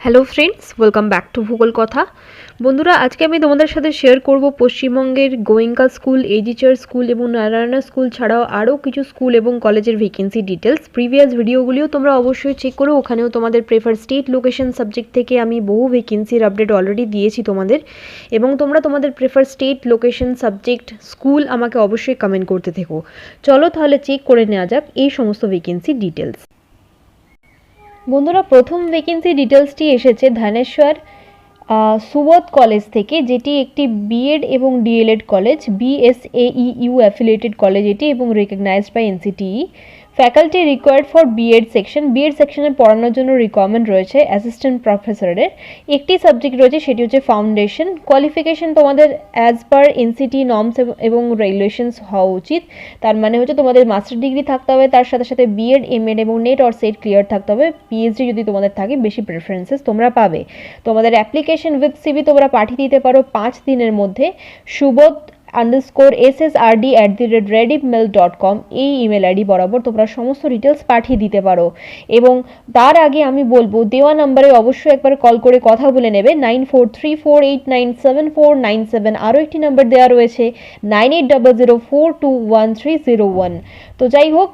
Hello friends, welcome back to ভূগোল কথা। বন্ধুরা, আজকে আমি তোমাদের সাথে শেয়ার করব পশ্চিমবঙ্গের গোয়েঙ্কা স্কুল, এজিচার স্কুল এবং নারায়ণা স্কুল ছাড়াও আরও কিছু স্কুল এবং কলেজের ভ্যাকেন্সি ডিটেলস। প্রিভিয়াস ভিডিওগুলিও তোমরা অবশ্যই চেক করো, ওখানেও তোমাদের প্রেফার স্টেট লোকেশন সাবজেক্ট থেকে আমি বহু ভ্যাকেন্সির আপডেট অলরেডি দিয়েছি তোমাদের, এবং তোমরা তোমাদের prefer state location subject school আমাকে অবশ্যই কমেন্ট করতে থেকো। চলো তাহলে চেক করে নেওয়া যাক এই সমস্ত ভ্যাকেন্সি ডিটেলস। বন্ধুরা, প্রথম ভ্যাকেন্সি ডিটেলসটি এসেছে ধানেশ্বর সুবোধ কলেজ থেকে, যেটি একটি বিএড এবং ডিএলএড কলেজ, BSAEU অ্যাফিলিয়েটেড কলেজ এটি এবং recognised by NCTE। Faculty required for BEd সেকশনে পড়ানোর জন্য রিকোয়ারমেন্ট রয়েছে অ্যাসিস্ট্যান্ট প্রফেসরের। একটি সাবজেক্ট রয়েছে, সেটি হচ্ছে ফাউন্ডেশন। কোয়ালিফিকেশন তোমাদের অ্যাজ পার NCTE নর্মস এবং রেগুলেশনস হওয়া উচিত। তার মানে হচ্ছে তোমাদের মাস্টার ডিগ্রি থাকতে হবে, তার সাথে সাথে বিএড, এমএড এবং নেট অর সেট ক্লিয়ার থাকতে হবে। পিএইচডি যদি তোমাদের থাকে বেশি প্রেফারেন্সেস তোমরা পাবে। তোমাদের অ্যাপ্লিকেশন উইথ সিভি তোমরা পাঠিয়ে দিতে পারো 5 দিনের মধ্যে subodh_ssrd@redimail.com এই ইমেল আইডি বরাবর তোমরা সমস্ত ডিটেলস পাঠিয়ে দিতে পারো। এবং তার আগে আমি বলবো, দেওয়া নাম্বারে অবশ্যই একবার কল করে কথা বলে নেবে, 9434897497। আরও একটি নাম্বার দেওয়া রয়েছে 9800421301। তো যাই হোক,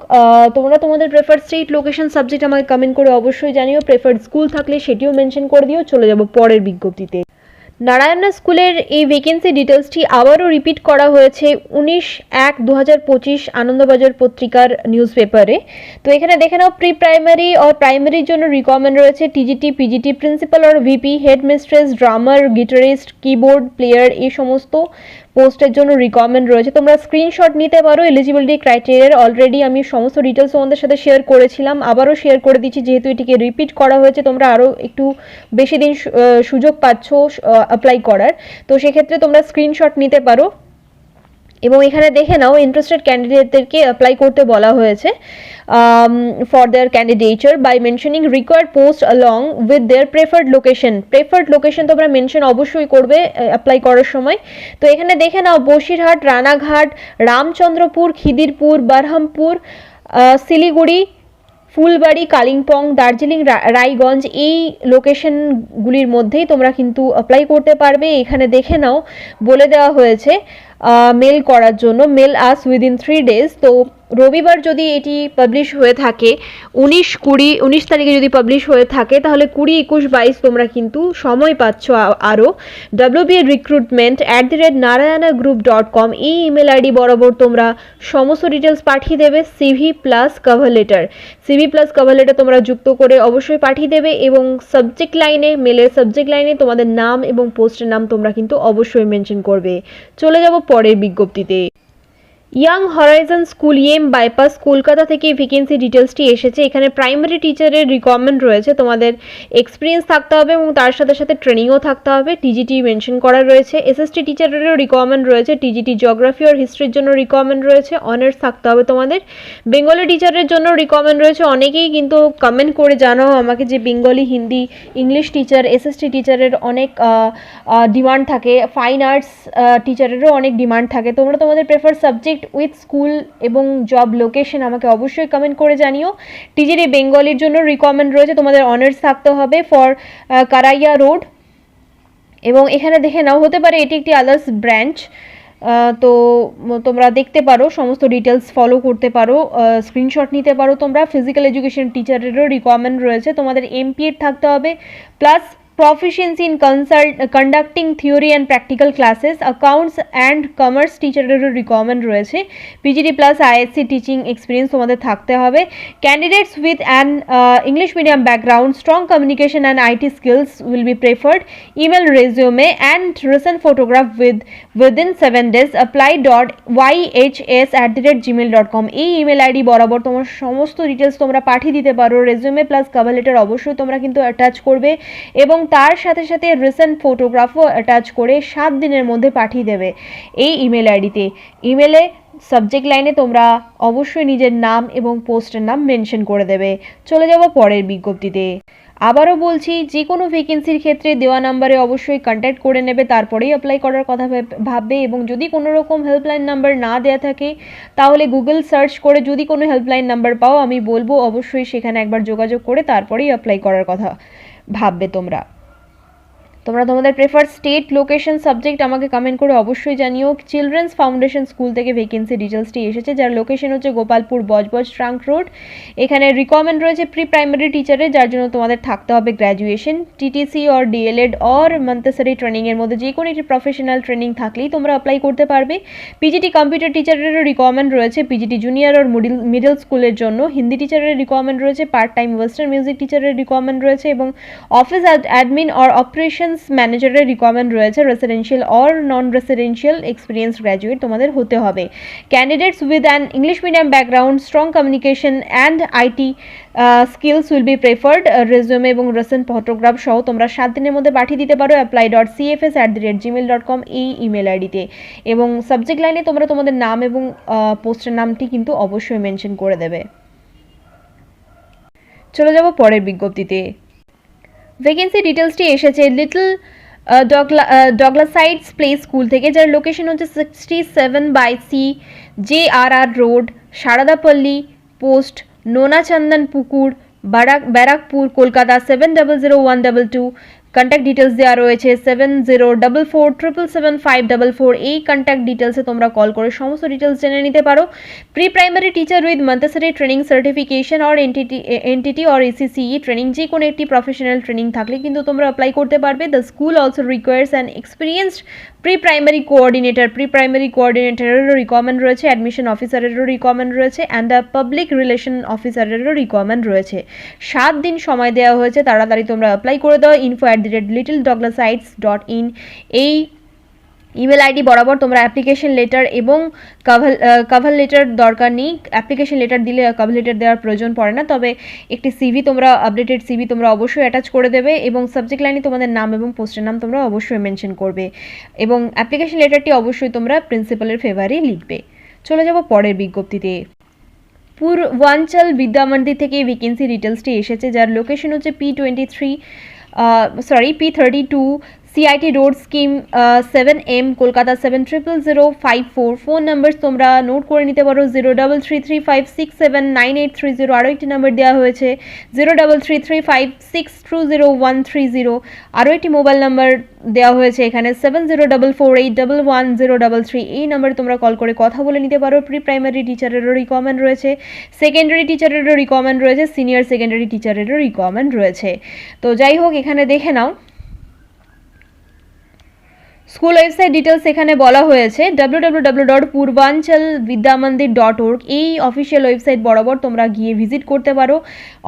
তোমরা তোমাদের প্রেফার্ড স্টেট লোকেশন সাবজেক্ট আমাকে কমেন্ট করে অবশ্যই জানিও। প্রেফার্ড স্কুল থাকলে সেটিও মেনশন করে দিও। চলে যাব পরের বিজ্ঞপ্তিতে। নারায়ণা স্কুলের এই ভ্যাকেন্সি ডিটেলসটি আবারও রিপিট করা হয়েছে 19/1/2025 আনন্দবাজার পত্রিকার নিউজ পেপারে। তো এখানে দেখে নাও, প্রি প্রাইমারি আর প্রাইমারির জন্য রিকোয়ারমেন্ট রয়েছে টিজিটি, পিজিটি, প্রিন্সিপাল আর ভিপি, হেড মিস্ট্রেস, ড্রামার, গিটারিস্ট, কিবোর্ড প্লেয়ার, এই সমস্ত পোস্টের জন্য রিকোয়ারমেন্ট রয়েছে। তোমরা স্ক্রিনশট নিতে পারো। এলিজিবিলিটি ক্রাইটেরিয়ার অলরেডি আমি সমস্ত ডিটেলস তোমাদের সাথে শেয়ার করেছিলাম, আবারও শেয়ার করে দিচ্ছি, যেহেতু এটিকে রিপিট করা হয়েছে। তোমরা আরও একটু বেশি দিন সুযোগ পাচ্ছ অ্যাপ্লাই করার, তো সেক্ষেত্রে তোমরা স্ক্রিনশট নিতে পারো। এবং এখানে দেখে নাও, ইন্টারেস্টেড ক্যান্ডিডেটদেরকে অ্যাপ্লাই করতে বলা হয়েছে for their candidature by mentioning required post along with their preferred location তোমরা মেনশন অবশ্যই করবে অ্যাপ্লাই করার সময়। তো এখানে দেখে নাও, বসিরহাট, রানাঘাট, রামচন্দ্রপুর, খিদিরপুর, বারহামপুর, শিলিগুড়ি, ফুলবাড়ি, কালিম্পং, দার্জিলিং, রায়গঞ্জ, এই লোকেশনগুলির মধ্যেই তোমরা কিন্তু অ্যাপ্লাই করতে পারবে। এখানে দেখে নাও, বলে দেওয়া হয়েছে মেল করার জন্য, মেল আস উইদিন 3 days। তো রবিবার যদি এটি পাবলিশ হয়ে থাকে, 19 তারিখে যদি পাবলিশ হয়ে থাকে, তাহলে 20, 21, 22 তোমরা কিন্তু সময় পাচ্ছ আরও। wba.recruitment@narayana.group.com এই ইমেল আইডি বরাবর তোমরা সমস্ত ডিটেলস পাঠিয়ে দেবে। সিভি প্লাস কভার লেটার তোমরা যুক্ত করে অবশ্যই পাঠিয়ে দেবে। এবং সাবজেক্ট লাইনে, মেলের সাবজেক্ট লাইনে তোমাদের নাম এবং পোস্টের নাম তোমরা কিন্তু অবশ্যই মেনশন করবে। চলে যাব পরের বিজ্ঞপ্তিতে। Young Horizon school, EM bypass, Kolkata থেকে ভ্যাকেন্সি ডিটেলসটি এসেছে। এখানে প্রাইমারি টিচারের রিকোয়ারমেন্ট রয়েছে, তোমাদের এক্সপিরিয়েন্স থাকতে হবে এবং তার সাথে সাথে ট্রেনিংও থাকতে হবে। টিজিটি মেনশন করা রয়েছে। এসএসটি টিচারেরও রিকোয়ারমেন্ট রয়েছে। টিজিটি জিওগ্রাফি আর হিস্ট্রির জন্য রিকোয়ারমেন্ট রয়েছে। অনার্স থাকতে হবে তোমাদের। বেঙ্গলি টিচারের জন্য রিকোয়ারমেন্ট রয়েছে। অনেকেই কিন্তু কমেন্ট করে জানাও আমাকে যে Bengali, Hindi, English teacher, SST টিচারের অনেক ডিমান্ড থাকে। ফাইন আর্টস টিচারেরও অনেক ডিমান্ড থাকে। তোমরা তোমাদের প্রেফার সাবজেক্ট উইথ স্কুল এবং জব লোকেশন আমাকে অবশ্যই কমেন্ট করে জানিও। টিজিটি বেঙ্গলির জন্য রিকোয়ারমেন্ট রয়েছে, তোমাদের অনার্স থাকতে হবে ফর কারাইয়া রোড। এবং এখানে দেখে নাও, হতে পারে এটি একটি আদার্স ব্রাঞ্চ, তো তোমরা দেখতে পারো, সমস্ত ডিটেলস ফলো করতে পারো, স্ক্রিনশট নিতে পারো তোমরা। ফিজিক্যাল এডুকেশন টিচারেরও রিকোয়ারমেন্ট রয়েছে, তোমাদের এমপিএড থাকতে হবে, plus proficiency in conducting theory and practical classes। accounts and commerce টিচারেরও রিকোয়ারমেন্ট রয়েছে। PGD plus ISC teaching experience তোমাদের থাকতে হবে। Candidates with an English medium background, strong communication and IT skills will be preferred. Email, resume and recent photograph within 7 days। apply.yhs@gmail.com এই email ID বরাবর তোমার সমস্ত details তোমরা পাঠিয়ে দিতে পারো। রেজিউমে প্লাস কভার লেটার অবশ্যই তোমরা কিন্তু অ্যাটাচ করবে এবং তার সাথে সাথে রিসেন্ট ফটোগ্রাফও অ্যাটাচ করে 7 দিনের মধ্যে পাঠিয়ে দেবে এই ইমেল আইডিতে। ইমেলে সাবজেক্ট লাইনে তোমরা অবশ্যই নিজের নাম এবং পোস্টের নাম মেনশন করে দেবে। চলে যাব পরের বিজ্ঞপ্তিতে। আবারও বলছি, যে কোনো ভ্যাকেন্সির ক্ষেত্রে দেওয়া নাম্বারে অবশ্যই কন্ট্যাক্ট করে নেবে, তারপরেই অ্যাপ্লাই করার কথা ভাববে। এবং যদি কোনো রকম হেল্পলাইন নাম্বার না দেওয়া থাকে, তাহলে গুগল সার্চ করে যদি কোনো হেল্পলাইন নাম্বার পাও, আমি বলবো অবশ্যই সেখানে একবার যোগাযোগ করে তারপরেই অ্যাপ্লাই করার কথা ভাববে তোমরা তোমাদের প্রেফার স্টেট, লোকেশন, সাবজেক্ট আমাকে কমেন্ট করে অবশ্যই জানিও। চিলড্রেন্স ফাউন্ডেশন স্কুল থেকে ভ্যাকেন্সি ডিটেলসটি এসেছে, যার লোকেশন হচ্ছে গোপালপুর বজবজ ট্রাঙ্ক রোড। এখানে রিকোয়ারমেন্ট রয়েছে প্রি প্রাইমারি টিচারের, যার জন্য তোমাদের থাকতে হবে graduation, TTC or DElEd or Montessori ট্রেনিংয়ের মধ্যে যে কোনো একটি প্রফেশনাল ট্রেনিং থাকলেই তোমরা অ্যাপ্লাই করতে পারবে। পিজিটি কম্পিউটার টিচারেরও রিকোয়ারমেন্ট রয়েছে, পিজিটি জুনিয়র অর মিডল স্কুলের জন্য। হিন্দি টিচারের রিকোয়ারমেন্ট রয়েছে, পার্ট টাইম ওয়েস্টার্ন মিউজিক টিচারের রিকোয়ারমেন্ট রয়েছে এবং অফিস অ্যাডমিন অর অপারেশনস ম্যানেজারের রিকোয়ারমেন্ট রয়েছে। Residential or non residential experience graduate তোমাদের হতে হবে। Candidates with an English medium background, strong communication and IT skills will be preferred. Resume এবং recent photograph সহ তোমরা 7 দিনের মধ্যে পাঠিয়ে দিতে পারো apply.cfs@gmail.com এই ইমেল আইডিতে। এবং সাবজেক্ট লাইনে তোমরা তোমাদের নাম এবং পোস্টের নামটি কিন্তু অবশ্যই মেনশন করে দেবে। চলে যাব পরের বিজ্ঞপ্তিতে। ভ্যাকেন্সি ডিটেলসটি এসেছে লিটল ডগলাসাইডস প্লে স্কুল থেকে, যার লোকেশন হচ্ছে 67/C JRR road, Saradapalli post, Nonachandan Pukur, Barrackpore, Kolkata 700122। Contact details দেওয়া রয়েছে 7044777544। এই কন্ট্যাক্ট ডিটেলসে তোমরা কল করে সমস্ত ডিটেলস জেনে নিতে পারো। Pre primary teacher with Montessori training certification or NTT or ECCE training, যে কোনো একটি প্রফেশনাল ট্রেনিং থাকলে কিন্তু তোমরা অ্যাপ্লাই করতে পারবে। The school also requires an experienced pre primary কোঅর্ডিনেটরেরও রিকোয়ারমেন্ট রয়েছে, অ্যাডমিশন অফিসারেরও রিকোয়ারমেন্ট রয়েছে অ্যান্ড দ্য পাবলিক রিলেশন অফিসারেরও রিকোয়ারমেন্ট রয়েছে। 7 দিন সময় দেওয়া হয়েছে, তাড়াতাড়ি তোমরা অ্যাপ্লাই করে দাও। info@littledoglassites.in এই ইমেল আইডি বরাবর তোমরা অ্যাপ্লিকেশন লেটার এবং কভার লেটার দরকার নেই। অ্যাপ্লিকেশন লেটার দিলে কভার লেটার দেওয়ার প্রয়োজন পড়ে না, তবে একটি সিভি তোমরা আপডেটেড সিভি তোমরা অবশ্যই অ্যাটাচ করে দেবে এবং সাবজেক্ট লাইনে তোমাদের নাম এবং পোস্টের নাম তোমরা অবশ্যই মেনশন করবে এবং অ্যাপ্লিকেশন লেটারটি অবশ্যই তোমরা প্রিন্সিপালের ফেভারে লিখবে। চলে যাব পরের বিজ্ঞপ্তিতে। পূর্বাঞ্চল বিদ্যামন্দির থেকে ভ্যাকেন্সি ডিটেলসটি এসেছে, যার লোকেশন হচ্ছে P32 CIT road scheme 7M Kolkata 700054। Phone number তোমরা নোট করে নিতে পারো 0333567980। আরও একটি নাম্বার দেওয়া হয়েছে 033356200130। আরও একটি মোবাইল নাম্বার দেওয়া হয়েছে এখানে 7044811033। এই নাম্বারে তোমরা কল করে কথা বলে নিতে পারো। প্রি প্রাইমারি টিচারেরও রিকোয়ারমেন্ট রয়েছে, সেকেন্ডারি টিচারেরও রিকোয়ারমেন্ট রয়েছে, সিনিয়র সেকেন্ডারি টিচারেরও রিকোয়ারমেন্ট রয়েছে। তো যাই হোক, এখানে দেখে নাও স্কুল ওয়েবসাইট ডিটেলস এখানে বলা হয়েছে www.purvanchalvidyamandir.org। এই অফিসিয়াল ওয়েবসাইট বরাবর তোমরা গিয়ে ভিজিট করতে পারো,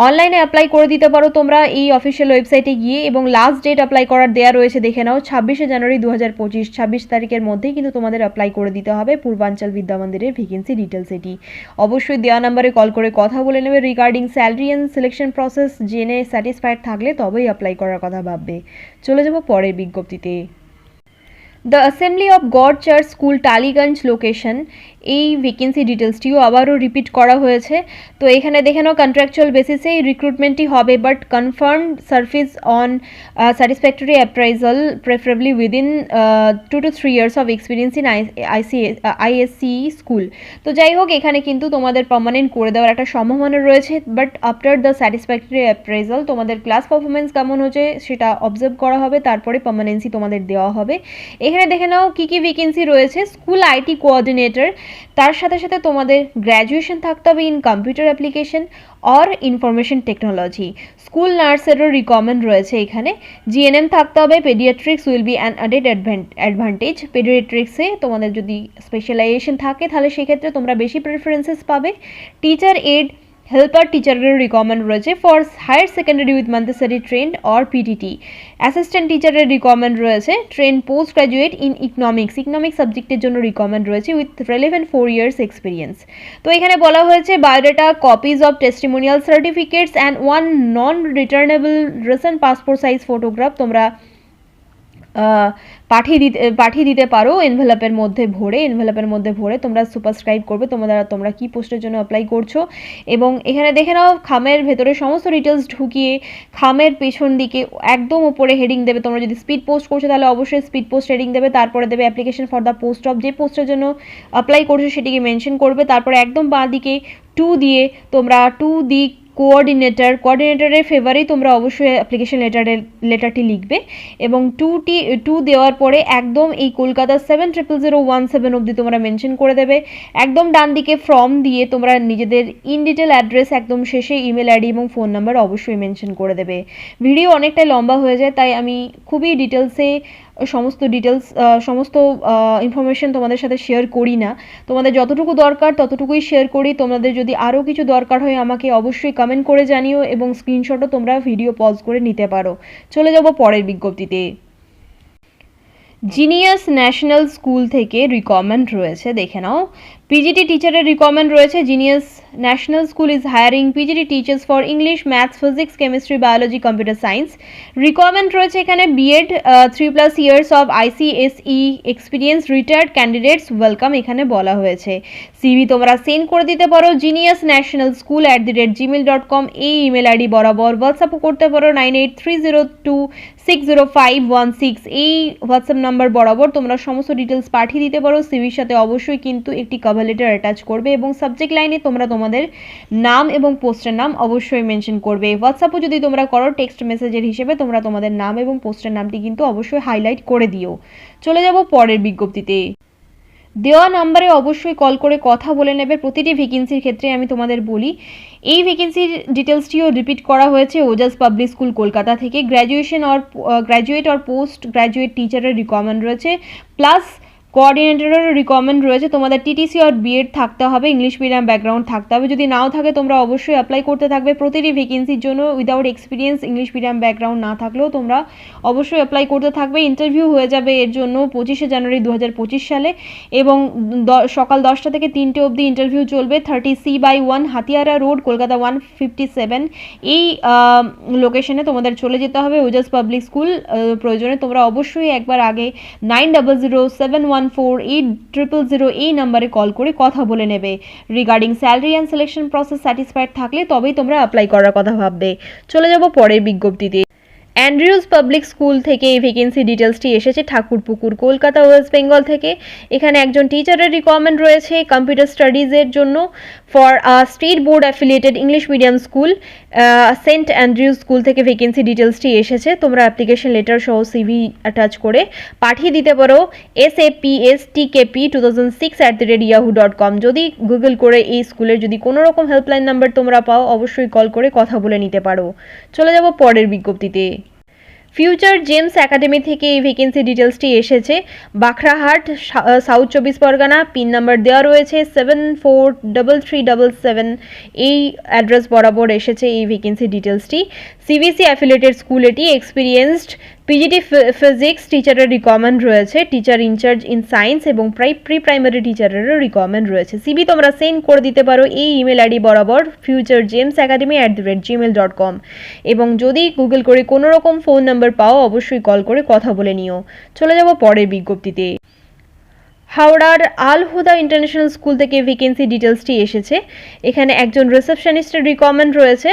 অনলাইনে অ্যাপ্লাই করে দিতে পারো তোমরা এই অফিসিয়াল ওয়েবসাইটে গিয়ে। এবং লাস্ট ডেট অ্যাপ্লাই করার দেওয়া রয়েছে, দেখে নাও 26শে জানুয়ারি 2025। 26 তারিখের মধ্যেই কিন্তু তোমাদের অ্যাপ্লাই করে দিতে হবে পূর্বাঞ্চল বিদ্যামন্দিরের ভ্যাকেন্সি ডিটেলস। এটি অবশ্যই দেওয়া নাম্বারে কল করে কথা বলে নেবে। Regarding salary and selection process জেনে স্যাটিসফাইড থাকলে তবেই অ্যাপ্লাই করার কথা ভাববে। চলে যাব পরের বিজ্ঞপ্তিতে। The assembly of god church school Tollygunge location, এই ভ্যাকেন্সি ডিটেলসটিও আবারও রিপিট করা হয়েছে। তো এখানে দেখে নাও কন্ট্রাকচুয়াল বেসিসে এই রিক্রুটমেন্টটি হবে, but confirmed service on satisfactory appraisal preferably within 2 to 3 years of experience in ISC school. তো যাই হোক, এখানে কিন্তু তোমাদের পার্মানেন্ট করে দেওয়ার একটা সম্ভাবনা রয়েছে, but after the satisfactory appraisal তোমাদের ক্লাস পারফরমেন্স কেমন হচ্ছে সেটা অবজার্ভ করা হবে, তারপরে পার্মানেন্সি তোমাদের দেওয়া হবে। এখানে দেখে নাও কী কী ভ্যাকেন্সি রয়েছে। স্কুল আইটি কোঅর্ডিনেটর, তার সাথে সাথে তোমাদের গ্র্যাজুয়েশন থাকতে হবে in computer application or information technology. School নার্সেরও রিকোয়ারমেন্ট রয়েছে এখানে। জিএনএম থাকতে হবে। Paediatrics will be an added advantage. পেডিয়াট্রিক্সে তোমাদের যদি স্পেশালাইজেশন থাকে তাহলে সেক্ষেত্রে তোমরা বেশি প্রেফারেন্সেস পাবে। টিচার এড হেল্পার টিচারের রিকোয়ারমেন্ট রয়েছে for higher secondary with Montessori trained or PTT. Assistant টিচারের রিকোয়ারমেন্ট রয়েছে। Train post graduate in economics সাবজেক্টের জন্য রিকোয়ারমেন্ট রয়েছে উইথ রেলেভেন্ট 4 years এক্সপিরিয়েন্স। তো এখানে বলা হয়েছে biodata, copies of testimonial certificates and 1 non-returnable recent passport size photograph তোমরা পাঠিয়ে দিতে পারো এনভেলপের মধ্যে ভরে তোমরা সুপারস্ক্রাইব করবে তোমরা কি পোস্টের জন্য অ্যাপ্লাই করছো। এবং এখানে দেখে নাও খামের ভেতরে সমস্ত ডিটেলস ঢুকিয়ে খামের পেছন দিকে একদম উপরে হেডিং দেবে। তোমরা যদি স্পিড পোস্ট করছো তাহলে অবশ্যই স্পিড পোস্ট হেডিং দেবে, তারপরে দেবে application for the post of, যে পোস্টের জন্য অ্যাপ্লাই করছো সেটিকে মেনশন করবে। তারপরে একদম বাঁ দিকে 2 দিয়ে তোমরা 2 দিক কোঅর্ডিনেটরের ফেভারেই তোমরা অবশ্যই অ্যাপ্লিকেশন লেটারটি লিখবে এবং টু দেওয়ার পরে একদম এই কলকাতা 700017 অবধি তোমরা মেনশন করে দেবে। একদম ডান দিকে ফর্ম দিয়ে তোমরা নিজেদের ইন ডিটেল অ্যাড্রেস একদম শেষে ইমেল আইডি এবং ফোন নাম্বার অবশ্যই মেনশন করে দেবে। ভিডিও অনেকটাই লম্বা হয়ে যায়, তাই আমি খুবই ডিটেলসে সমস্ত ইনফরমেশন তোমাদের সাথে শেয়ার করি না। তোমাদের যতটুকু দরকার ততটুকুই শেয়ার করি। তোমাদের যদি আরও কিছু দরকার হয় আমাকে অবশ্যই কমেন্ট করে জানিও এবং স্ক্রিনশটও তোমরা ভিডিও পজ করে নিতে পারো। চলে যাব পরের বিজ্ঞপ্তিতে। জিনিয়াস ন্যাশনাল স্কুল থেকে রিকমেন্ড রয়েছে, দেখে নাও। পিজিটি টিচারের রিকমেন্ড রয়েছে। Genius National school is hiring PGT teachers for English, maths, physics, chemistry, biology, computer science. Recommend রয়েছে এখানে BEd 3+ years of ICSE experience, retired candidates welcome এখানে বলা হয়েছে। সিভি তোমরা সেন্ড করে দিতে পারো geniusnationalschool@gmail.com এই ইমেল আইডি বরাবর। হোয়াটসঅ্যাপও করতে পারো 9830260516 এই হোয়াটসঅ্যাপ নাম্বার বরাবর তোমরা সমস্ত ডিটেলস পাঠিয়ে দিতে পারো। সিভির সাথে অবশ্যই কিন্তু একটি কভার লেটার অ্যাটাচ করবে এবং সাবজেক্ট লাইনে তোমরা তোমাদের নাম এবং পোস্টের নাম অবশ্যই মেনশন করবে। হোয়াটসঅ্যাপও যদি তোমরা করো টেক্সট মেসেজের হিসেবে তোমরা তোমাদের নাম এবং পোস্টের নামটি কিন্তু অবশ্যই হাইলাইট করে দিও। চলে যাব পরের বিজ্ঞপ্তিতে। দেওয়া নাম্বারে অবশ্যই কল করে কথা বলে নেবে প্রতিটি ভ্যাকেন্সির ক্ষেত্রে। আমি তোমাদের বলি এই ভ্যাকেন্সির ডিটেলসটিও রিপিট করা হয়েছে ওজাস পাবলিক স্কুল কলকাতা থেকে। গ্র্যাজুয়েট অর পোস্ট গ্র্যাজুয়েট টিচারের রিকমেন্ড রয়েছে, প্লাস কোঅর্ডিনেটরের রিকমেন্ড রয়েছে। তোমাদের টিটিসি আর বিএড থাকতে হবে, ইংলিশ মিডিয়াম ব্যাকগ্রাউন্ড থাকতে হবে। যদি নাও থাকে তোমরা অবশ্যই অ্যাপ্লাই করতে থাকবে প্রতিটি ভ্যাকেন্সির জন্য। Without experience English medium background না থাকলেও তোমরা অবশ্যই অ্যাপ্লাই করতে থাকবে। ইন্টারভিউ হয়ে যাবে এর জন্য 25শে জানুয়ারি 2025 সালে এবং সকাল 10টা থেকে 3টে অবধি ইন্টারভিউ চলবে। 30C/1 হাতিয়ারা রোড, কলকাতা 157 এই লোকেশনে তোমাদের চলে যেতে হবে। Ojas public school. প্রয়োজনে তোমরা অবশ্যই একবার আগে 9007148000 এই নাম্বারে কল করে কথা বলে নেবে। Regarding salary and selection process satisfied থাকলে তবেই তোমরা অ্যাপ্লাই করার কথা ভাববে। চলে যাব পরের বিজ্ঞপ্তিতে। অ্যান্ড্রিউজ পাবলিক স্কুল থেকে এই ভ্যাকেন্সি ডিটেলসটি এসেছে ঠাকুরপুকুর, কলকাতা, ওয়েস্ট বেঙ্গল থেকে। এখানে একজন টিচারের রিকমেন্ড রয়েছে কম্পিউটার স্টাডিজের জন্য for state board affiliated English medium school. Saint Andrew's School থেকে ভ্যাকেন্সি ডিটেলসটি এসেছে। তোমরা অ্যাপ্লিকেশন লেটার সহ সিভি অ্যাটাচ করে পাঠিয়ে দিতে পারো sapstkp2006@yahoo.com। যদি গুগল করে এই স্কুলের যদি কোনো রকম হেল্পলাইন নাম্বার তোমরা পাও অবশ্যই কল করে কথা বলে নিতে পারো। চলে যাব পরের বিজ্ঞপ্তিতে। ফিউচার জেমস একাডেমি থেকে এই ভ্যাকেন্সি ডিটেলসটি এসেছে। Bakhrahat, south 24 Pargana. Pin number দেওয়া রয়েছে 743377 এই অ্যাড্রেস বরাবর এসেছে এই ভ্যাকেন্সি ডিটেলসটি। সিবিসি অ্যাফিলিয়েটেড স্কুল এটি। এক্সপিরিয়েন্সড পিজিটি ফিজিক্স টিচারের রিকমেন্ড রয়েছে, টিচার ইনচার্জ ইন সায়েন্স এবং প্রি প্রাইমারি টিচারেরও রিকমেন্ড রয়েছে। সিবি তোমরা সেন্ড করে দিতে পারো এই ইমেল আইডি বরাবর futuregamesacademy@gmail.com এবং যদি গুগল করে কোনো রকম ফোন নাম্বার পাও অবশ্যই কল করে কথা বলে নিও। চলে যাব পরের বিজ্ঞপ্তিতে। হাওড়ার আল হুদা ইন্টারন্যাশনাল স্কুল থেকে ভ্যাকেন্সি ডিটেলসটি এসেছে। এখানে একজন রিসেপশনিস্টের রিকমেন্ড রয়েছে,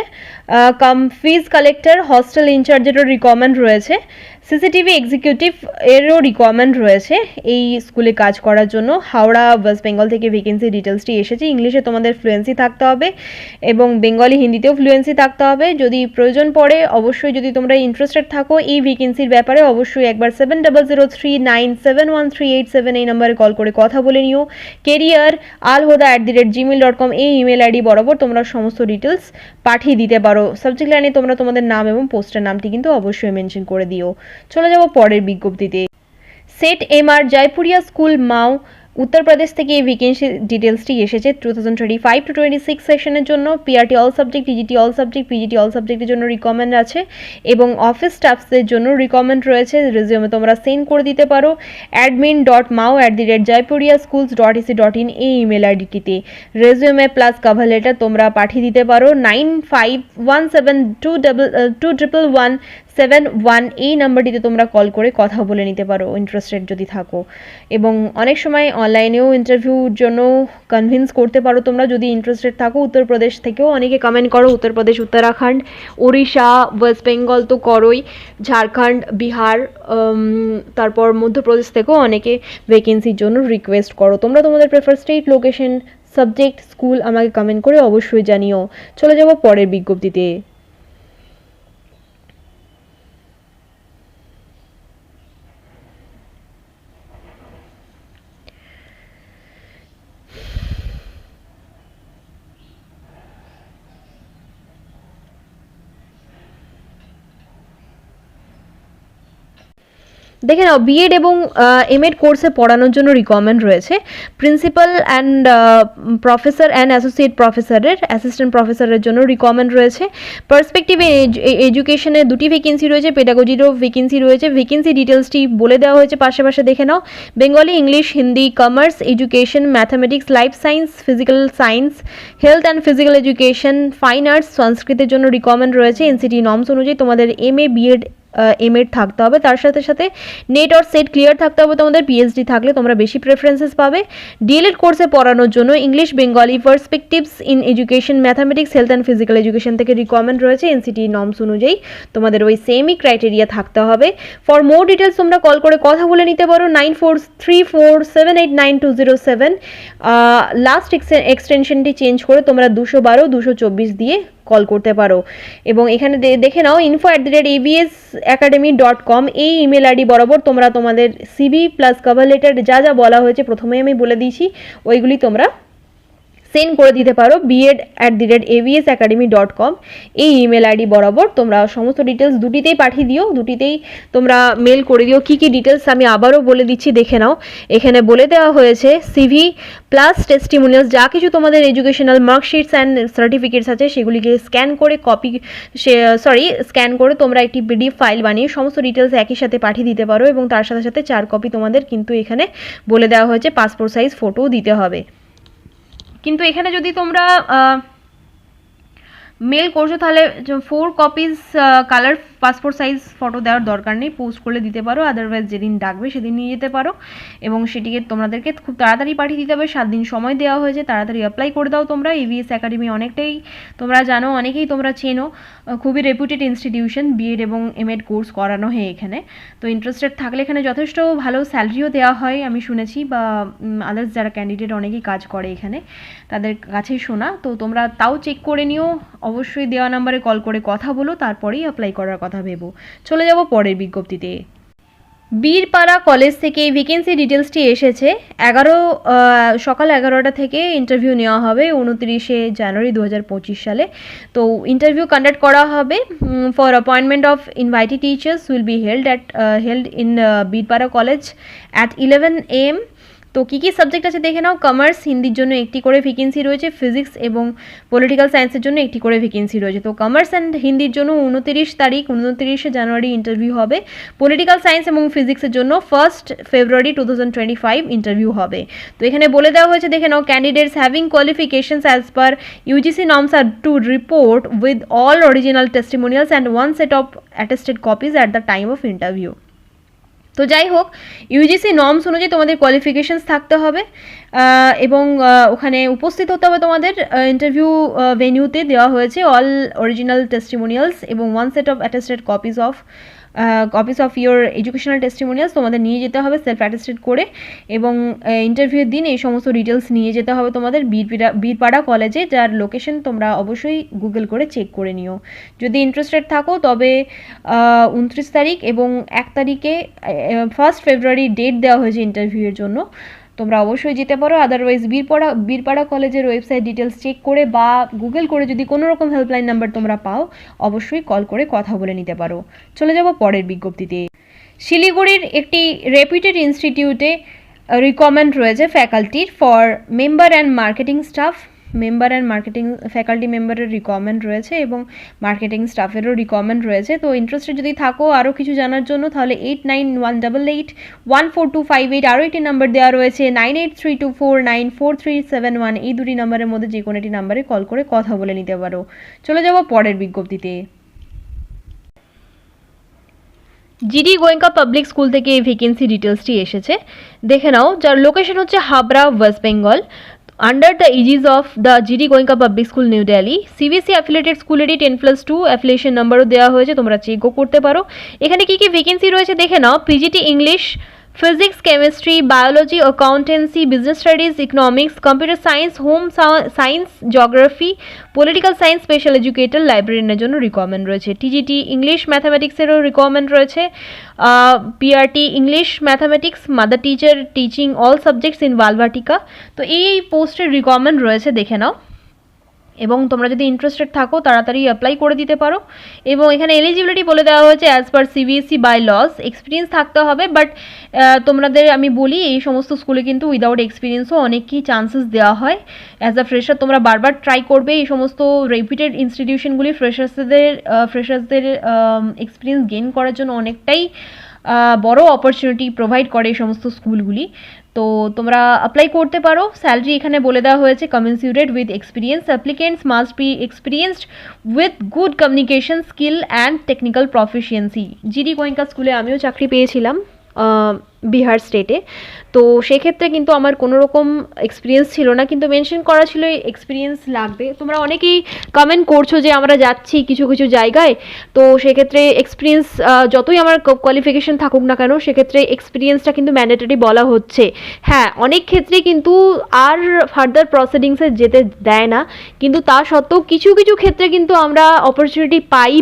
কাম ফিজ কালেক্টর, হস্টেল ইনচার্জেরও রিকমেন্ড রয়েছে, সিসিটিভি এক্সিকিউটিভ এরও রিকমেন্ড রয়েছে এই স্কুলে কাজ করার জন্য। হাওড়া, ওয়েস্ট বেঙ্গল থেকে ভ্যাকেন্সি ডিটেলসটি এসেছে। ইংলিশে তোমাদের ফ্লুয়েন্সি থাকতে হবে এবং বেঙ্গলি হিন্দিতেও ফ্লুয়েন্সি থাকতে হবে। যদি প্রয়োজন পড়ে অবশ্যই যদি তোমরা ইন্টারেস্টেড থাকো এই ভ্যাকেন্সির ব্যাপারে অবশ্যই একবার 7003971387 এই নাম্বারে কল করে কথা বলে নিও। career@alhuda@gmail.com এই ইমেল আইডি বরাবর তোমরা সমস্ত ডিটেলস পাঠিয়ে দিতে পারো। সাবজেক্ট লাইনে তোমরা তোমাদের নাম এবং পোস্টের নামটি কিন্তু অবশ্যই মেনশন করে দিও। চলে যাব পরের বিজ্ঞপ্তিতে। সেট MR জয়পুরিয়া স্কুল, মাও, উত্তরপ্রদেশ থেকে এই ভ্যাকেন্সি ডিটেলসটি এসেছে 2025-26 সেশনের জন্য। PRT all subject, TGT all subject, PGT all সাবজেক্টের জন্য রিকমেন্ড আছে এবং অফিস স্টাফসদের জন্য রিকমেন্ড রয়েছে। রেজিউমে তোমরা সেন্ড করে দিতে পারো admin.mao@jaipuriaschools.ac.in এই ইমেল আইডিটিতে। রেজিউমে প্লাস কভার লেটার তোমরা পাঠিয়ে দিতে পারো 9517211171 এই নাম্বারটিতে তোমরা কল করে কথা বলে নিতে পারো ইন্টারেস্টেড যদি থাকো। এবং অনেক সময় অনলাইনেও ইন্টারভিউর জন্য কনভিন্স করতে পারো তোমরা যদি ইন্টারেস্টেড থাকো। উত্তরপ্রদেশ থেকেও অনেকে কমেন্ট করো, উত্তরপ্রদেশ, উত্তরাখণ্ড, ওড়িশা, ওয়েস্ট বেঙ্গল তো করোই, ঝাড়খণ্ড, বিহার, তারপর মধ্যপ্রদেশ থেকেও অনেকে ভ্যাকেন্সির জন্য রিকোয়েস্ট করো। তোমরা তোমাদের prefer state location subject, school আমাকে কমেন্ট করে অবশ্যই জানিও। চলে যাব পরের বিজ্ঞপ্তিতে। দেখে নাও, বিএড এবং এমএড কোর্সে পড়ানোর জন্য রিকোয়ারমেন্ট রয়েছে principal and professor and associate প্রফেসরের, অ্যাসিস্ট্যান্ট প্রফেসরের জন্য রিকোয়ারমেন্ট রয়েছে। পার্সপেক্টিভ এডুকেশনে 2টি ভ্যাকেন্সি রয়েছে, পেডাগজিরও ভ্যাকেন্সি রয়েছে। ভ্যাকেন্সি ডিটেলসটি বলে দেওয়া হয়েছে পাশে পাশে, দেখে নাও। Bengali, English, Hindi, commerce, education, mathematics, life science, physical science, health and physical education, fine arts, সংস্কৃতের জন্য রিকোয়ারমেন্ট রয়েছে। এনসিটি নর্মস অনুযায়ী তোমাদের এমএ, বিএড, এমএড থাকতে হবে, তার সাথে সাথে নেট অর সেট ক্লিয়ার থাকতে হবে তোমাদের। পিএইচডি থাকলে তোমরা বেশি প্রেফারেন্সেস পাবে। ডিএলএড কোর্সে পড়ানোর জন্য English, Bengali, perspectives in education, mathematics, health and physical education থেকে রিকোয়ারমেন্ট রয়েছে। এনসিটি নর্মস অনুযায়ী তোমাদের ওই সেমই ক্রাইটেরিয়া থাকতে হবে। ফর মোর ডিটেলস তোমরা কল করে কথা বলে নিতে পারো 9434789207। লাস্ট এক্সটেনশনটি চেঞ্জ করে তোমরা 212 224 দিয়ে কল করতে পারো। এবং এখানে দেখে নাও info@avsacademy.com এই ইমেল আইডি বরাবর তোমরা তোমাদের সিভি প্লাস কভার লেটার যা যা বলা হয়েছে প্রথমেই আমি বলে দিয়েছি, ওইগুলি তোমরা সেন্ড করে দিতে পারো bed@avsacademy.com এই ইমেল আইডি বরাবর। তোমরা সমস্ত ডিটেলস দুটিতেই পাঠিয়ে দিও, দুটিতেই তোমরা মেল করে দিও। কী কী ডিটেলস আমি আবারও বলে দিচ্ছি, দেখে নাও। এখানে বলে দেওয়া হয়েছে সিভি প্লাস টেস্টিমোনিয়ালস, যা কিছু তোমাদের এডুকেশনাল মার্কশিটস অ্যান্ড সার্টিফিকেটস আছে সেগুলিকে স্ক্যান করে তোমরা একটি পিডিএফ ফাইল বানিয়ে সমস্ত ডিটেলস একই সাথে পাঠিয়ে দিতে পারো। এবং তার সাথে সাথে 4 কপি তোমাদের কিন্তু এখানে বলে দেওয়া হয়েছে পাসপোর্ট সাইজ ফটোও দিতে হবে। কিন্তু এখানে যদি তোমরা মেল করছো তাহলে 4 copies colour passport size photo দেওয়ার দরকার নেই, পোস্ট করলে দিতে পারো। আদারওয়াইজ যেদিন ডাকবে সেদিন নিয়ে যেতে পারো এবং সেটিকে তোমাদেরকে খুব তাড়াতাড়ি পাঠিয়ে দিতে হবে। 7 দিন সময় দেওয়া হয়েছে, তাড়াতাড়ি অ্যাপ্লাই করে দাও তোমরা। এভিএস একাডেমি অনেকটাই তোমরা জানো, অনেকেই তোমরা চেনো, খুবই রেপুটেড ইনস্টিটিউশন, বিএড এবং এমএড কোর্স করানো হয় এখানে। তো ইন্টারেস্টেড থাকলে এখানে যথেষ্ট ভালো স্যালারিও দেওয়া হয় আমি শুনেছি, বা আদার্স যারা ক্যান্ডিডেট অনেকেই কাজ করে এখানে তাদের কাছেই শোনা। তো তোমরা তাও চেক করে নিও, অবশ্যই দেওয়া নাম্বারে কল করে কথা বলো, তারপরেই অ্যাপ্লাই করার কথা ভেবো। চলে যাব পরের বিজ্ঞপ্তিতে। বীরপাড়া কলেজ থেকে এই ভ্যাকেন্সি ডিটেলসটি এসেছে। সকাল 11টা থেকে ইন্টারভিউ নেওয়া হবে 29শে জানুয়ারি 2025 সালে। তো ইন্টারভিউ কন্ডাক্ট করা হবে for appointment of invited teachers will be held in Birpara college at 11 AM। তো কী কী সাবজেক্ট আছে দেখে নাও। কমার্স, হিন্দির জন্য একটি করে ভ্যাকেন্সি রয়েছে, ফিজিক্স এবং পলিটিক্যাল সায়েন্সের জন্য একটি করে ভ্যাকেন্সি রয়েছে। তো কমার্স অ্যান্ড হিন্দির জন্য 29শে জানুয়ারি ইন্টারভিউ হবে। পলিটিক্যাল সায়েন্স এবং ফিজিক্সের জন্য 1 ফেব্রুয়ারি 2025 ইন্টারভিউ হবে। তো এখানে বলে দেওয়া হয়েছে, দেখে নাও, candidates having qualifications as per UGC norms are to report with all original testimonials and 1 set of attested copies at the time of interview. তো যাই হোক, ইউজিসি নর্মস অনুযায়ী তোমাদের কোয়ালিফিকেশনস থাকতে হবে এবং ওখানে উপস্থিত হতে হবে তোমাদের। ইন্টারভিউ ভেন্যুতে দেওয়া হয়েছে অল অরিজিনাল টেস্টিমোনিয়ালস এবং 1 set of attested copies of your educational testimonials তোমাদের নিয়ে যেতে হবে সেলফ অ্যাটেস্টেড করে। এবং ইন্টারভিউর দিন এই সমস্ত ডিটেলস নিয়ে যেতে হবে তোমাদের বীরপাড়া কলেজে, যার লোকেশন তোমরা অবশ্যই গুগল করে চেক করে নিও। যদি ইন্টারেস্টেড থাকো তবে 29 তারিখ এবং 1 তারিখে 1 ফেব্রুয়ারি ডেট দেওয়া হয়েছে ইন্টারভিউয়ের জন্য, তোমরা অবশ্যই যেতে পারো। আদারওয়াইজ বীরপাড়া কলেজের ওয়েবসাইট ডিটেলস চেক করে বা গুগল করে যদি কোনো রকম হেল্পলাইন নাম্বার তোমরা পাও অবশ্যই কল করে কথা বলে নিতে পারো। চলে যাব পরের বিজ্ঞপ্তিতে। শিলিগুড়ির একটি রেপুটেড ইনস্টিটিউটে রিকোয়ারমেন্ট রয়েছে ফ্যাকাল্টির for member and marketing staff. Member and marketing faculty মেম্বারের রিকোয়ারমেন্ট রয়েছে এবং মার্কেটিং স্টাফেরও রিকোয়ারমেন্ট রয়েছে। তো ইন্টারেস্টেড যদি থাকো আরও কিছু জানার জন্য তাহলে 8918814258 আরও একটি নাম্বার দেওয়া রয়েছে 9832494371 এই দুটি নাম্বারের মধ্যে যে কোনো একটি নাম্বারে কল করে কথা বলে নিতে পারো। চলে যাব পরের বিজ্ঞপ্তিতে। জিডি গোয়েঙ্কা পাবলিক স্কুল থেকে এই ভ্যাকেন্সি ডিটেলসটি এসেছে, দেখে নাও। যার লোকেশন হচ্ছে Habra, West Bengal. Under the aegis of the GD Goenka Public School, New Delhi, CBSE affiliated স্কুলেরই 10+2 affiliation নাম্বারও দেওয়া হয়েছে, তোমরা চেকও করতে পারো। এখানে কী কী ভ্যাকেন্সি রয়েছে দেখে নাও। PGT English physics, chemistry, biology, accountancy, business studies, economics, computer science, home science, geography, political science, special educator, লাইব্রেরিয়ানের জন্য রিকোয়ারমেন্ট রয়েছে। টিজিটি ইংলিশ ম্যাথামেটিক্সেরও রিকোয়ারমেন্ট রয়েছে। PRT English mathematics, mother teacher teaching all subjects in Balvatika. তো এই পোস্টের requirement রয়েছে, দেখে নাও। এবং তোমরা যদি ইন্টারেস্টেড থাকো তাড়াতাড়ি অ্যাপ্লাই করে দিতে পারো। এবং এখানে এলিজিবিলিটি বলে দেওয়া হয়েছে as per CBSE bylaws, experience থাকতে হবে। বাট তোমাদের আমি বলি, এই সমস্ত স্কুলে কিন্তু উইদাউট এক্সপিরিয়েন্সও অনেকই চান্সেস দেওয়া হয়। অ্যাজ আ ফ্রেশার তোমরা বারবার ট্রাই করবে। এই সমস্ত রেপুটেড ইনস্টিটিউশনগুলি ফ্রেশার্সদের এক্সপিরিয়েন্স গেইন করার জন্য অনেকটাই বড় অপরচুনিটি প্রোভাইড করে এই সমস্ত স্কুলগুলি। তো তোমরা অ্যাপ্লাই করতে পারো। স্যালারি এখানে বলে দেওয়া হয়েছে কমেন্সুরেট with experience, applicants must be experienced with good communication skill and technical proficiency. GD Goenka স্কুলে আমিও চাকরি পেয়েছিলাম বিহার স্টেটে। তো সেক্ষেত্রে কিন্তু আমার কোনো রকম এক্সপিরিয়েন্স ছিল না, কিন্তু মেনশন করা ছিল এক্সপিরিয়েন্স লাগবে। তোমরা অনেকেই কমেন্ট করছো যে আমরা যাচ্ছি কিছু কিছু জায়গায়, তো সেক্ষেত্রে এক্সপিরিয়েন্স যতই আমার কোয়ালিফিকেশন থাকুক না কেন, সেক্ষেত্রে এক্সপিরিয়েন্সটা কিন্তু ম্যান্ডেটরি বলা হচ্ছে। হ্যাঁ, অনেক ক্ষেত্রে কিন্তু আর ফার্দার প্রসিডিংসে যেতে দেয় না, কিন্তু তা সত্ত্বেও কিছু কিছু ক্ষেত্রে কিন্তু আমরা অপরচুনিটি পাই,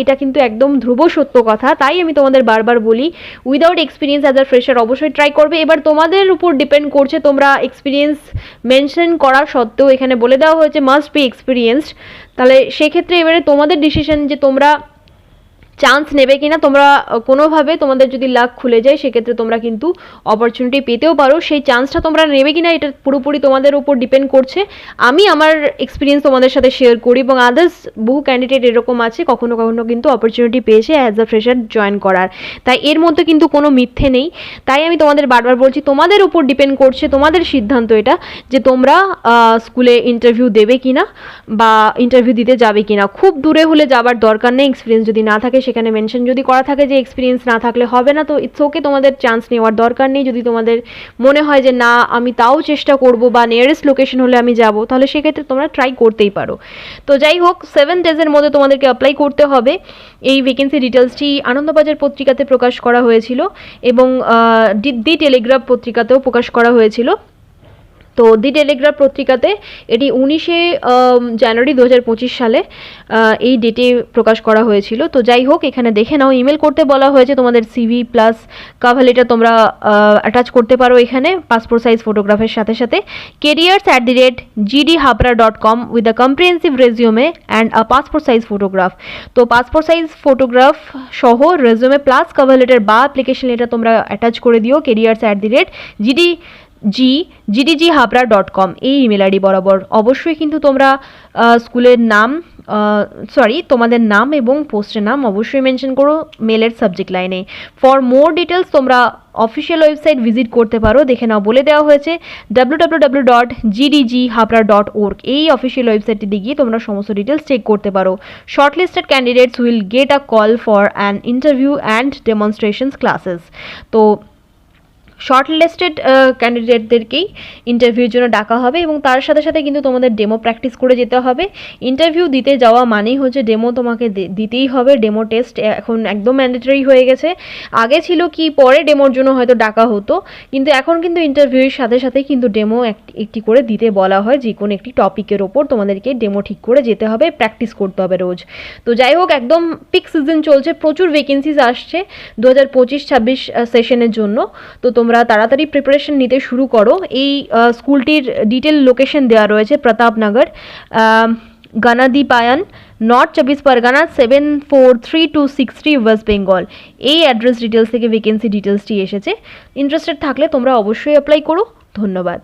এটা কিন্তু একদম ধ্রুব সত্য কথা। তাই আমি তোমাদের বারবার বলি, without experience as a fresher অবশ্যই ট্রাই করবে। এবার তোমাদের উপর ডিপেন্ড করছে, তোমরা এক্সপিরিয়েন্স মেনশন করা সত্ত্বেও এখানে বলে দেওয়া হয়েছে মাস্ট বি এক্সপিরিয়েন্সড। তাহলে সেক্ষেত্রে এবারে তোমাদের ডিসিশন যে তোমরা চান্স নেবে কিনা। তোমরা কোনোভাবে তোমাদের যদি লাক খুলে যায়, সেক্ষেত্রে তোমরা কিন্তু অপরচুনিটি পেতেও পারো। সেই চান্সটা তোমরা নেবে কিনা এটা পুরোপুরি তোমাদের উপর ডিপেন্ড করছে। আমি আমার এক্সপিরিয়েন্স তোমাদের সাথে শেয়ার করি, এবং আদার্স বহু ক্যান্ডিডেট এরকম আছে কখনো কখনো কিন্তু অপরচুনিটি পেয়েছে অ্যাজ আ ফ্রেশার জয়েন করার। তাই এর মধ্যে কিন্তু কোনো মিথ্যে নেই। তাই আমি তোমাদের বারবার বলছি, তোমাদের উপর ডিপেন্ড করছে, তোমাদের সিদ্ধান্ত এটা যে তোমরা স্কুলে ইন্টারভিউ দেবে কিনা বা ইন্টারভিউ দিতে যাবে কিনা। খুব দূরে হলে যাবার দরকার নেই। এক্সপিরিয়েন্স যদি না থাকে, সেখানে মেনশন যদি করা থাকে যে এক্সপিরিয়েন্স না থাকলে হবে না, তো ইটস ওকে, তোমাদের চান্স নেওয়ার দরকার নেই। যদি তোমাদের মনে হয় যে না আমি তাও চেষ্টা করব বা নিয়ারেস্ট লোকেশন হলে আমি যাব, তাহলে সেক্ষেত্রে তোমরা ট্রাই করতেই পারো। তো যাই হোক, 7 ডেজের মধ্যে তোমাদেরকে অ্যাপ্লাই করতে হবে। এই ভ্যাকেন্সি ডিটেলসটি আনন্দবাজার পত্রিকাতে প্রকাশ করা হয়েছিল এবং দি টেলিগ্রাফ পত্রিকাতেও প্রকাশ করা হয়েছিল। তো দি টেলিগ্রাফ পত্রিকাতে এটি 19শে জানুয়ারি 2025 সালে এই ডেটে প্রকাশ করা হয়েছিল। তো যাই হোক, এখানে দেখে নাও, ইমেল করতে বলা হয়েছে তোমাদের সিভি প্লাস কভার লেটার তোমরা অ্যাটাচ করতে পারো এখানে পাসপোর্ট সাইজ ফটোগ্রাফের সাথে সাথে careers@gdhapra.com with a comprehensive resume and a passport size photograph. তো পাসপোর্ট সাইজ ফটোগ্রাফ সহ রেজিউমে প্লাস কভার লেটার বা অ্যাপ্লিকেশন লেটার তোমরা অ্যাটাচ করে দিও careers@gdghapra.com এই ইমেল আইডি বরাবর। অবশ্যই কিন্তু তোমরা স্কুলের নাম তোমাদের নাম এবং পোস্টের নাম অবশ্যই মেনশন করো মেলের সাবজেক্ট লাইনে। ফর মোর ডিটেলস তোমরা অফিসিয়াল ওয়েবসাইট ভিজিট করতে পারো। দেখে নাও, বলে দেওয়া হয়েছে www.gdghapra.org এই অফিসিয়াল ওয়েবসাইটটিতে গিয়ে তোমরা সমস্ত ডিটেলস চেক করতে পারো। Shortlisted candidates will get a call for an interview and demonstrations classes. তো শর্টলিস্টেড ক্যান্ডিডেটদেরকেই ইন্টারভিউর জন্য ডাকা হবে এবং তার সাথে সাথে কিন্তু তোমাদের ডেমো প্র্যাকটিস করে যেতে হবে। ইন্টারভিউ দিতে যাওয়া মানেই হচ্ছে ডেমো তোমাকে দিতেই হবে। ডেমো টেস্ট এখন একদম ম্যান্ডেটরি হয়ে গেছে। আগে ছিল কি পরে ডেমোর জন্য হয়তো ডাকা হতো, কিন্তু এখন কিন্তু ইন্টারভিউয়ের সাথে সাথে কিন্তু ডেমো একটি করে দিতে বলা হয়। যে কোনো একটি টপিকের ওপর তোমাদেরকে ডেমো ঠিক করে যেতে হবে, প্র্যাকটিস করতে হবে রোজ। তো যাই হোক, একদম পিক সিজন চলছে, প্রচুর ভ্যাকেন্সিজ আসছে 2025-26 সেশনের জন্য। তো তোমরা তাড়াতাড়ি প্রিপারেশন নিতে শুরু করো। এই স্কুলটির ডিটেল লোকেশন দেওয়া রয়েছে প্রতাপনগর, গানাদিপায়ান, নর্থ 24 পরগনা 743263 ওয়েস্ট বেঙ্গল। এই অ্যাড্রেস ডিটেলস থেকে ভ্যাকেন্সি ডিটেলসটি এসেছে। ইন্টারেস্টেড থাকলে তোমরা অবশ্যই অ্যাপ্লাই করো। ধন্যবাদ।